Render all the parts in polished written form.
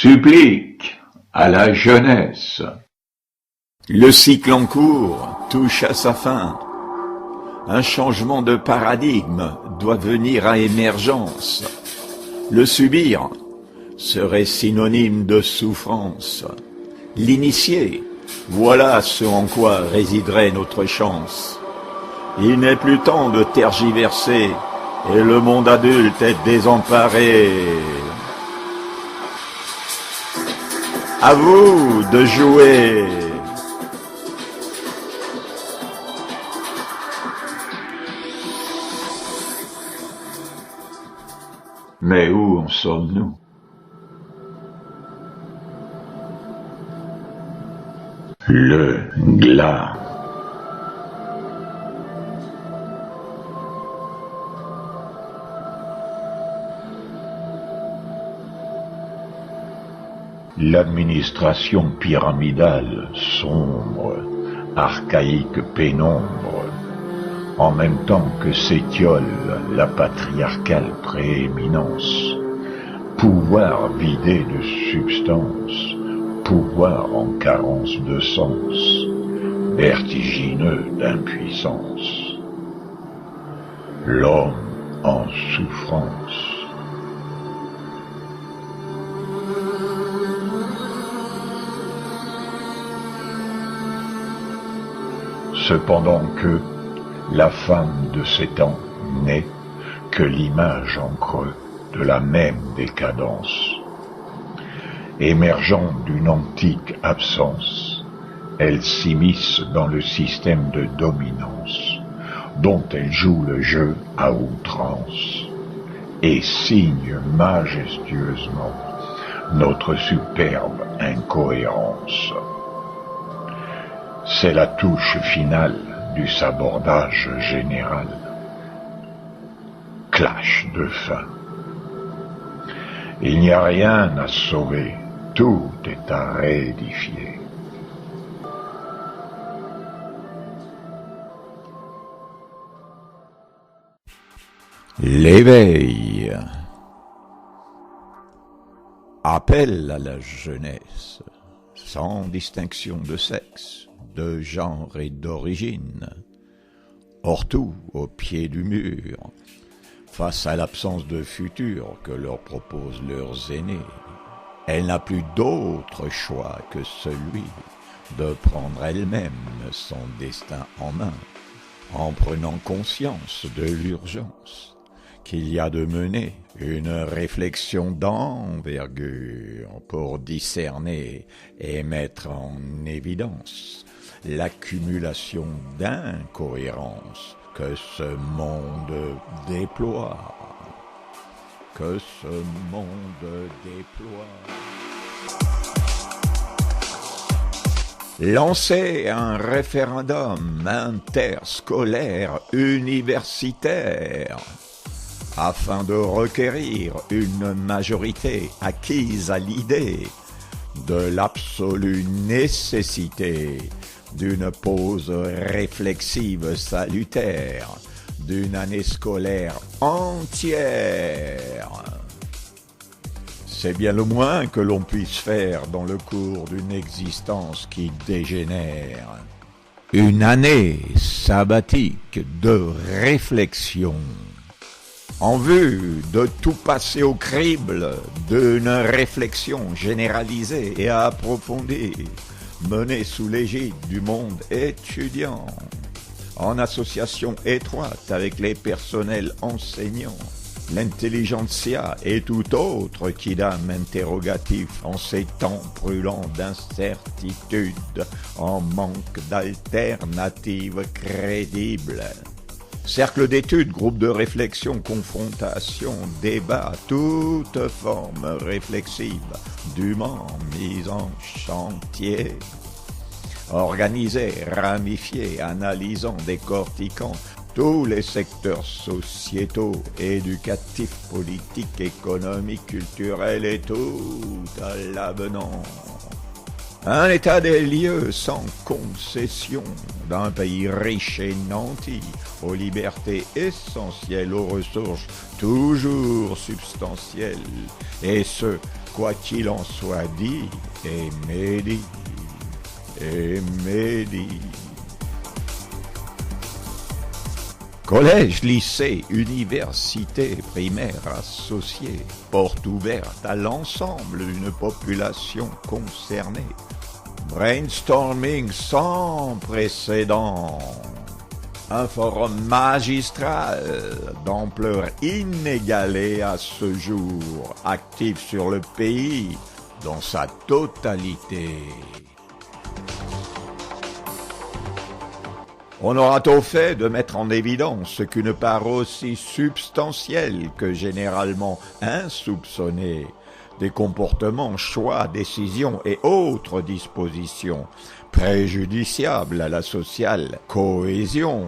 supplique à la jeunesse. Le cycle en cours touche à sa fin. Un changement de paradigme doit venir à émergence. Le subir serait synonyme de souffrance. L'initier, voilà ce en quoi résiderait notre chance. Il n'est plus temps de tergiverser, et le monde adulte est désemparé. À vous de jouer. Mais où en sommes-nous? Le glas. L'administration pyramidale, sombre, archaïque pénombre, en même temps que s'étiole la patriarcale prééminence, pouvoir vidé de substance, pouvoir en carence de sens, vertigineux d'impuissance, l'homme en souffrance. Cependant que la femme de ces temps n'est que l'image en creux de la même décadence. Émergeant d'une antique absence, elle s'immisce dans le système de dominance, dont elle joue le jeu à outrance, et signe majestueusement notre superbe incohérence. C'est la touche finale du sabordage général. Clash de fin. Il n'y a rien à sauver, tout est à réédifier. L'éveil. Appel à la jeunesse, sans distinction de sexe, de genre et d'origine, hors tout au pied du mur, face à l'absence de futur que leur proposent leurs aînés. Elle n'a plus d'autre choix que celui de prendre elle-même son destin en main, en prenant conscience de l'urgence qu'il y a de mener une réflexion d'envergure pour discerner et mettre en évidence l'accumulation d'incohérences que ce monde déploie. Que ce monde déploie. Lancer un référendum interscolaire universitaire afin de requérir une majorité acquise à l'idée de l'absolue nécessité d'une pause réflexive salutaire d'une année scolaire entière. C'est bien le moins que l'on puisse faire dans le cours d'une existence qui dégénère. Une année sabbatique de réflexion en vue de tout passer au crible d'une réflexion généralisée et approfondie menée sous l'égide du monde étudiant, en association étroite avec les personnels enseignants, l'intelligentsia et tout autre quidam interrogatif en ces temps brûlants d'incertitude, en manque d'alternatives crédibles. Cercle d'études, groupe de réflexion, confrontation, débat, toute forme réflexive, dûment mise en chantier. Organisé, ramifié, analysant, décortiquant tous les secteurs sociétaux, éducatifs, politiques, économiques, culturels et tout à l'avenant. Un état des lieux sans concession d'un pays riche et nanti, aux libertés essentielles, aux ressources toujours substantielles, et ce, quoi qu'il en soit dit et médit, et médit. Collège, lycée, université, primaire associée, porte ouverte à l'ensemble d'une population concernée. Brainstorming sans précédent. Un forum magistral d'ampleur inégalée à ce jour, actif sur le pays dans sa totalité. On aura tôt fait de mettre en évidence qu'une part aussi substantielle que généralement insoupçonnée des comportements, choix, décisions et autres dispositions préjudiciables à la sociale cohésion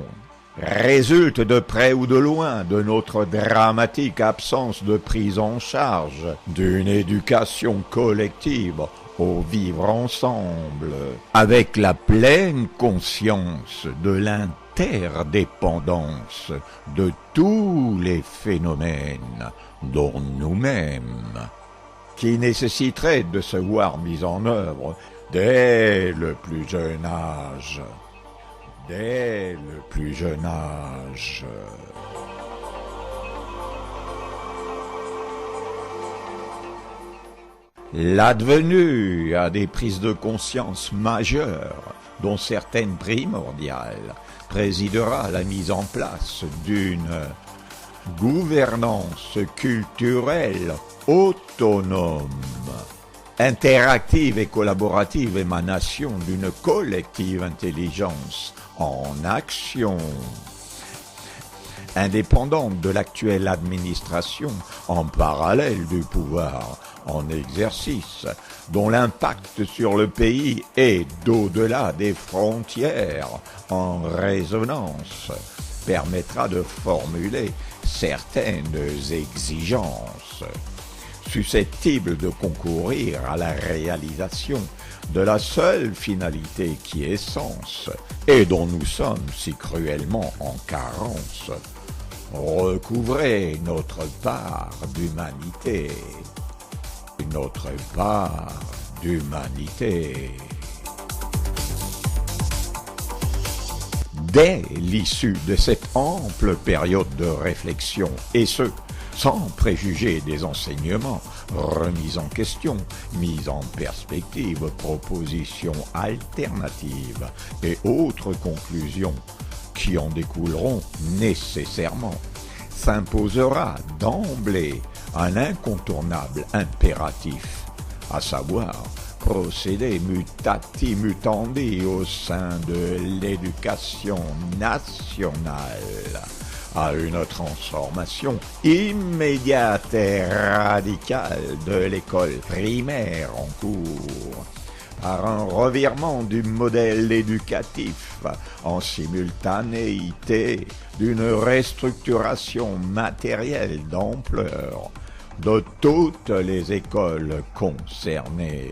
résulte de près ou de loin de notre dramatique absence de prise en charge d'une éducation collective au vivre ensemble, avec la pleine conscience de l'interdépendance de tous les phénomènes dont nous-mêmes, qui nécessiterait de se voir mis en œuvre dès le plus jeune âge. Dès le plus jeune âge. L'advenu a des prises de conscience majeures, dont certaines primordiales, présidera à la mise en place d'une gouvernance culturelle autonome, interactive et collaborative émanation d'une collective intelligence en action, indépendante de l'actuelle administration en parallèle du pouvoir en exercice, dont l'impact sur le pays est d'au-delà des frontières en résonance, permettra de formuler certaines exigences susceptibles de concourir à la réalisation de la seule finalité qui est sens et dont nous sommes si cruellement en carence, recouvrer notre part d'humanité. Notre part d'humanité. Dès l'issue de cette ample période de réflexion, et ce, sans préjuger des enseignements, remis en question, mis en perspective, propositions alternatives et autres conclusions qui en découleront nécessairement, s'imposera d'emblée un incontournable impératif, à savoir procéder mutati mutandi au sein de l'éducation nationale à une transformation immédiate et radicale de l'école primaire en cours, par un revirement du modèle éducatif en simultanéité d'une restructuration matérielle d'ampleur de toutes les écoles concernées,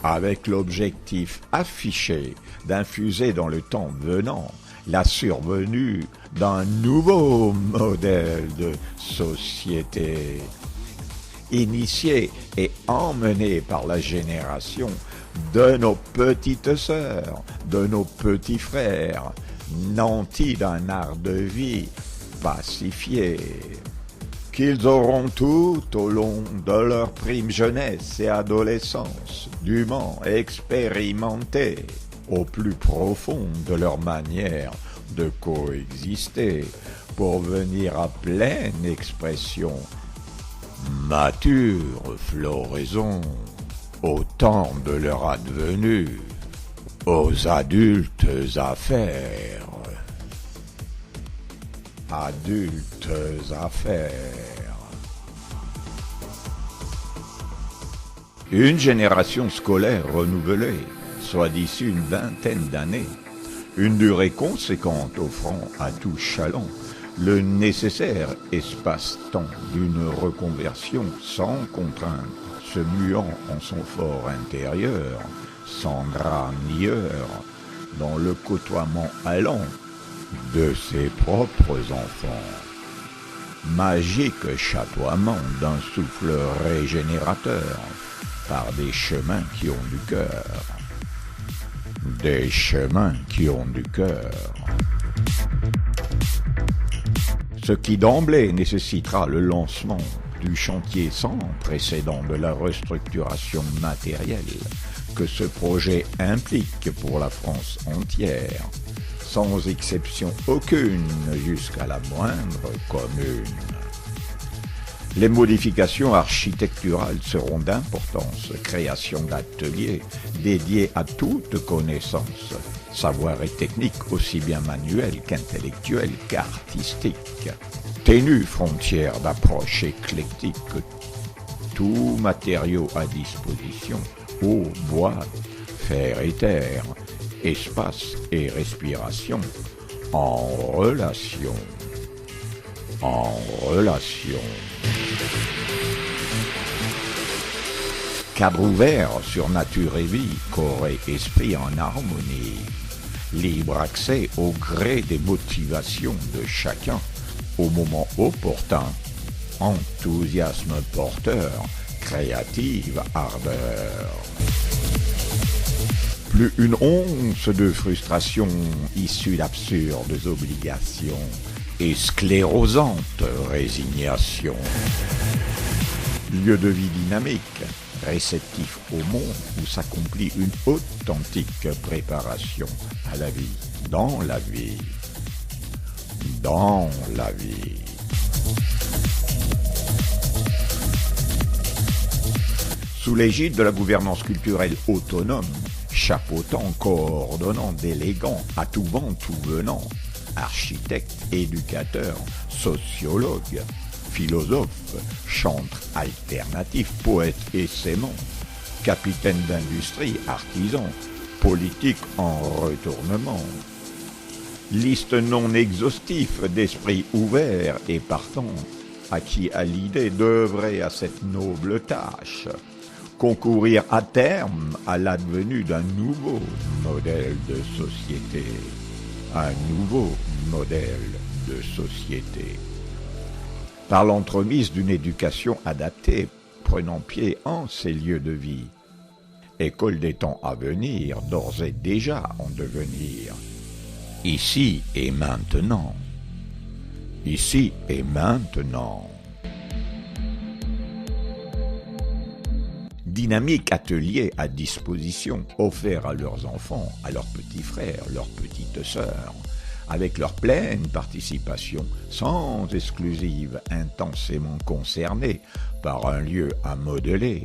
avec l'objectif affiché d'infuser dans le temps venant la survenue d'un nouveau modèle de société, initié et emmené par la génération de nos petites sœurs, de nos petits frères, nantis d'un art de vie pacifié, qu'ils auront tout au long de leur prime jeunesse et adolescence dûment expérimenté au plus profond de leur manière de coexister pour venir à pleine expression, mature floraison, au temps de leur advenue, aux adultes affaires. Adultes affaires. Une génération scolaire renouvelée, soit d'ici une vingtaine d'années, une durée conséquente offrant à tout chaland le nécessaire espace-temps d'une reconversion sans contrainte, se muant en son fort intérieur, sans drap ni heurts, dans le côtoiement allant de ses propres enfants. magique chatoiement d'un souffle régénérateur par des chemins qui ont du cœur. Des chemins qui ont du cœur. Ce qui d'emblée nécessitera le lancement du chantier sans précédent de la restructuration matérielle que ce projet implique pour la France entière, sans exception aucune jusqu'à la moindre commune. Les modifications architecturales seront d'importance, création d'ateliers dédiés à toute connaissance, savoir et technique aussi bien manuelle qu'intellectuelle qu'artistique. Ténue frontière d'approche éclectique, tout matériau à disposition, eau, bois, fer et terre, espace et respiration, en relation. En relation. Cadre ouvert sur nature et vie, corps et esprit en harmonie. Libre accès au gré des motivations de chacun, au moment opportun. Enthousiasme porteur, créative ardeur. Plus une once de frustration issue d'absurdes obligations et sclérosante résignation. Lieu de vie dynamique, réceptif au monde où s'accomplit une authentique préparation à la vie, dans la vie. Dans la vie. Sous l'égide de la gouvernance culturelle autonome, chapeautant, coordonnant, déléguant, à tout vent, tout venant, architecte, éducateur, sociologue, philosophe, chantre alternatif, poète et sémant, capitaine d'industrie, artisan, politique en retournement. Liste non exhaustive d'esprits ouverts et partants, acquis à l'idée d'œuvrer à cette noble tâche, concourir à terme à l'advenue d'un nouveau modèle de société. Un nouveau modèle de société. Par l'entremise d'une éducation adaptée, prenant pied en ces lieux de vie. École des temps à venir, d'ores et déjà en devenir. Ici et maintenant. Ici et maintenant. Dynamique atelier à disposition, offert à leurs enfants, à leurs petits frères, leurs petites sœurs, avec leur pleine participation, sans exclusive, intensément concernés par un lieu à modeler,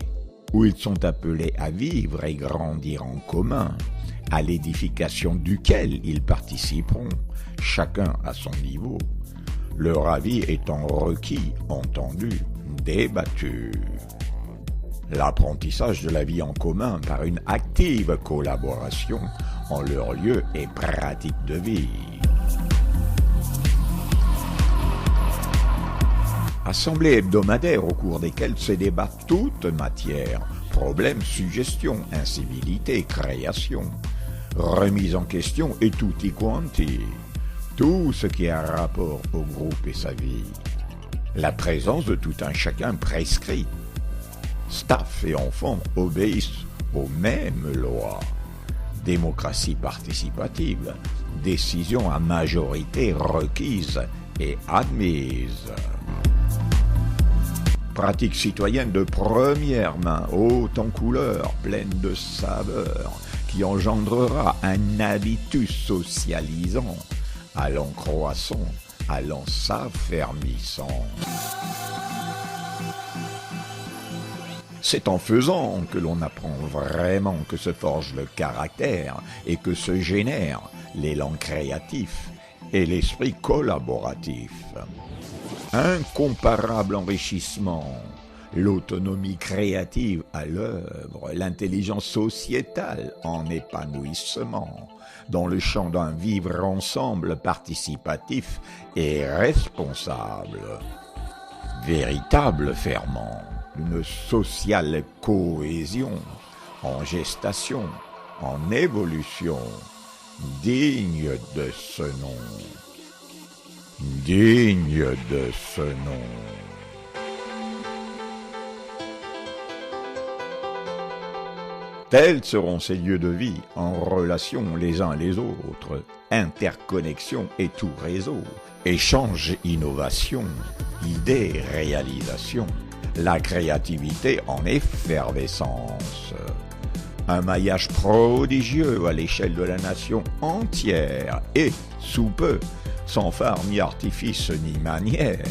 où ils sont appelés à vivre et grandir en commun, à l'édification duquel ils participeront, chacun à son niveau, leur avis étant requis, entendu, débattu. L'apprentissage de la vie en commun par une active collaboration en leur lieu et pratique de vie. Assemblées hebdomadaires au cours desquelles se débattent toutes matières, problèmes, suggestions, incivilités, créations, remise en question et tutti quanti, tout ce qui a rapport au groupe et sa vie. La présence de tout un chacun prescrit. Staff et enfants obéissent aux mêmes lois. Démocratie participative, décision à majorité requise et admise. Pratique citoyenne de première main, haute en couleur, pleine de saveur, qui engendrera un habitus socialisant, allant croissant, allant s'affermissant. C'est en faisant que l'on apprend vraiment que se forge le caractère et que se génère l'élan créatif et l'esprit collaboratif. Incomparable enrichissement, l'autonomie créative à l'œuvre, l'intelligence sociétale en épanouissement, dans le champ d'un vivre ensemble participatif et responsable. Véritable ferment. Une sociale cohésion, en gestation, en évolution, digne de ce nom. digne de ce nom. Tels seront ces lieux de vie, en relation les uns les autres, interconnexion et tout réseau, échange, innovation, idées, réalisation, la créativité en effervescence. Un maillage prodigieux à l'échelle de la nation entière et, sous peu, sans phare ni artifice ni manière,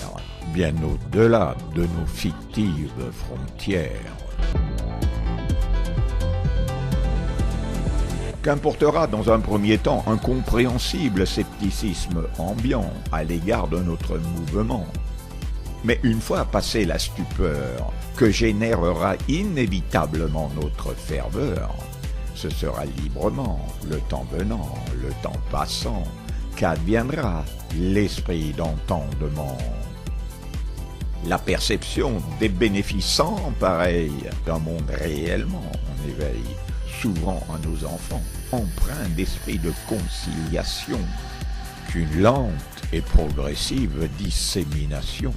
bien au-delà de nos fictives frontières. Qu'importera dans un premier temps un compréhensible scepticisme ambiant à l'égard de notre mouvement. Mais une fois passée la stupeur que générera inévitablement notre ferveur, ce sera librement, le temps venant, le temps passant, qu'adviendra l'esprit d'entendement. La perception des bénéfices sans pareil d'un monde réellement en éveil, s'ouvrant à nos enfants, empreint d'esprit de conciliation, qu'une lente et progressive dissémination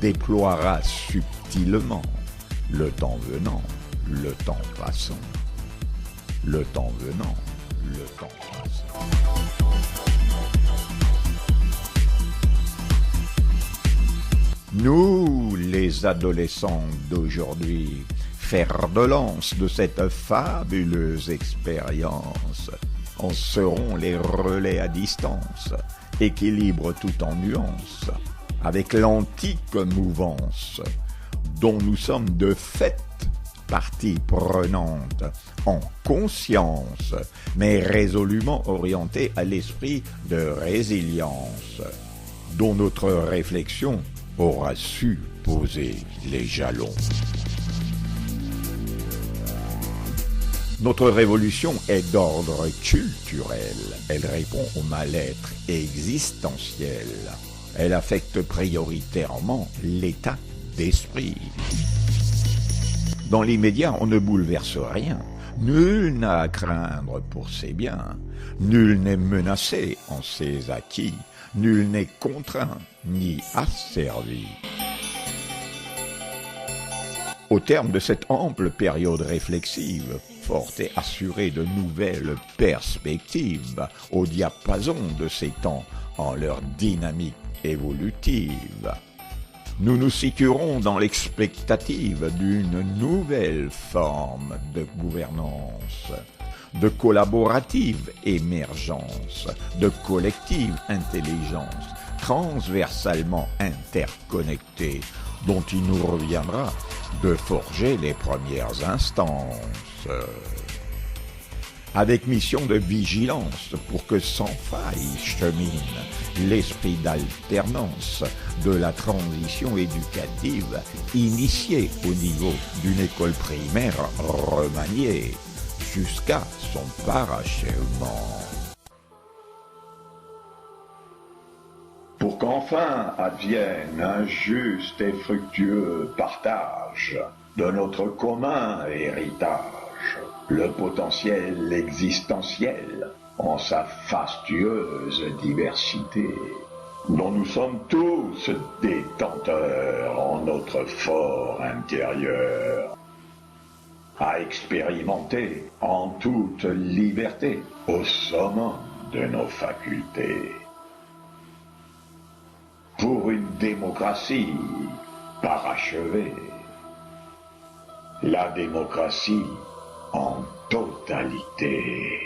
déploiera subtilement, le temps venant, le temps passant, le temps venant, le temps passant. Nous, les adolescents d'aujourd'hui, fer de lance de cette fabuleuse expérience, en serons les relais à distance, équilibre tout en nuances, avec l'antique mouvance, dont nous sommes de fait partie prenante, en conscience, mais résolument orientés à l'esprit de résilience, dont notre réflexion aura su poser les jalons. Notre révolution est d'ordre culturel. Elle répond au mal-être existentiel. Elle affecte prioritairement l'état d'esprit. Dans l'immédiat, on ne bouleverse rien. Nul n'a à craindre pour ses biens. Nul n'est menacé en ses acquis. Nul n'est contraint ni asservi. Au terme de cette ample période réflexive, forte et assurée de nouvelles perspectives, au diapason de ces temps en leur dynamique évolutive, nous nous situerons dans l'expectative d'une nouvelle forme de gouvernance, de collaborative émergence, de collective intelligence, transversalement interconnectée, dont il nous reviendra de forger les premières instances, avec mission de vigilance pour que sans faille chemine l'esprit d'alternance de la transition éducative initiée au niveau d'une école primaire remaniée jusqu'à son parachèvement. Pour qu'enfin advienne un juste et fructueux partage de notre commun héritage, le potentiel existentiel en sa fastueuse diversité, dont nous sommes tous détenteurs en notre fort intérieur, à expérimenter en toute liberté au summum de nos facultés. Pour une démocratie parachevée, la démocratie en totalité,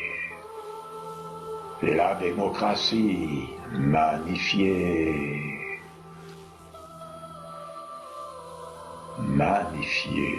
la démocratie magnifiée, magnifiée.